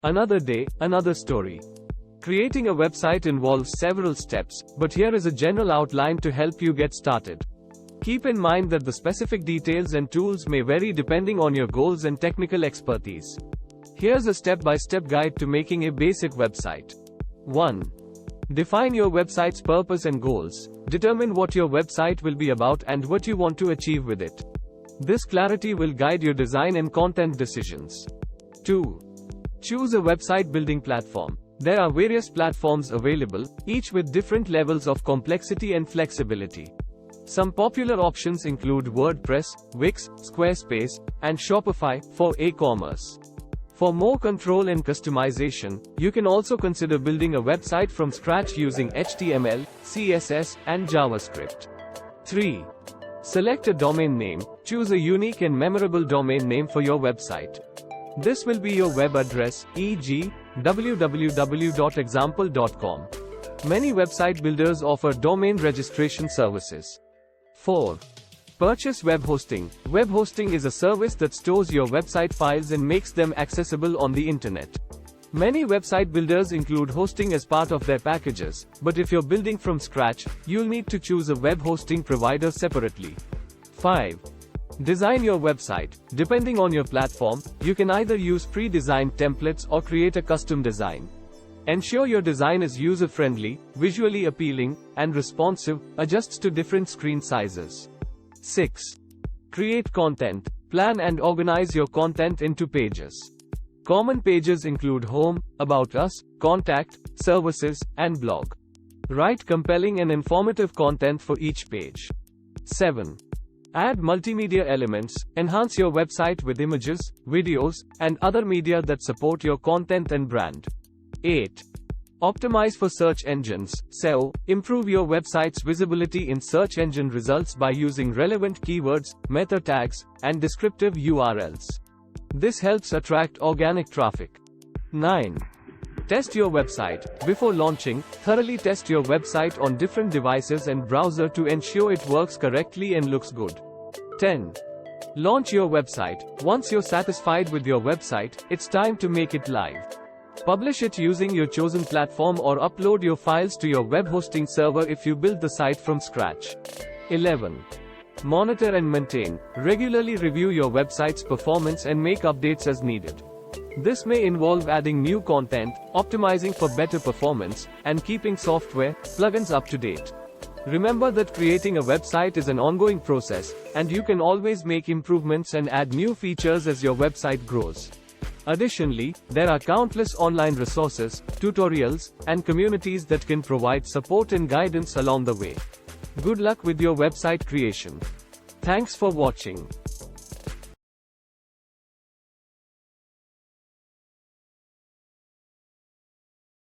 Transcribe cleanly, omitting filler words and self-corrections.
Another day, another story. Creating a website involves several steps, but here is a general outline to help you get started. Keep in mind that the specific details and tools may vary depending on your goals and technical expertise. Here's a step-by-step guide to making a basic website. 1. Define your website's purpose and goals. Determine what your website will be about and what you want to achieve with it. This clarity will guide your design and content decisions. 2. Choose a website building platform. There are various platforms available, each with different levels of complexity and flexibility. Some popular options include WordPress, Wix, Squarespace, and Shopify for e-commerce. For more control and customization, you can also consider building a website from scratch using HTML, CSS, and JavaScript. 3. Select a domain name. Choose a unique and memorable domain name for your website. This will be your web address, e.g., www.example.com. Many website builders offer domain registration services. 4. Purchase web hosting. Web hosting is a service that stores your website files and makes them accessible on the internet. Many website builders include hosting as part of their packages, but if you're building from scratch, you'll need to choose a web hosting provider separately. 5. Design your website. Depending on your platform, you can either use pre-designed templates or create a custom design. Ensure your design is user-friendly, visually appealing, and responsive, adjusts to different screen sizes. 6. Create content. Plan and organize your content into pages. Common pages include home, about us, contact, services, and blog. Write compelling and informative content for each page. 7. Add multimedia elements. Enhance your website with images, videos, and other media that support your content and brand. 8. Optimize for search engines, SEO. Improve your website's visibility in search engine results by using relevant keywords, meta tags, and descriptive URLs. This helps attract organic traffic. 9. Test your website. Before launching, thoroughly test your website on different devices and browser to ensure it works correctly and looks good. 10. Launch your website. Once you're satisfied with your website, it's time to make it live. Publish it using your chosen platform or upload your files to your web hosting server if you build the site from scratch. 11. Monitor and maintain. Regularly review your website's performance and make updates as needed. This may involve adding new content, optimizing for better performance, and keeping software, plugins up to date. Remember that creating a website is an ongoing process, and you can always make improvements and add new features as your website grows. Additionally, there are countless online resources, tutorials, and communities that can provide support and guidance along the way. Good luck with your website creation. Thanks for watching.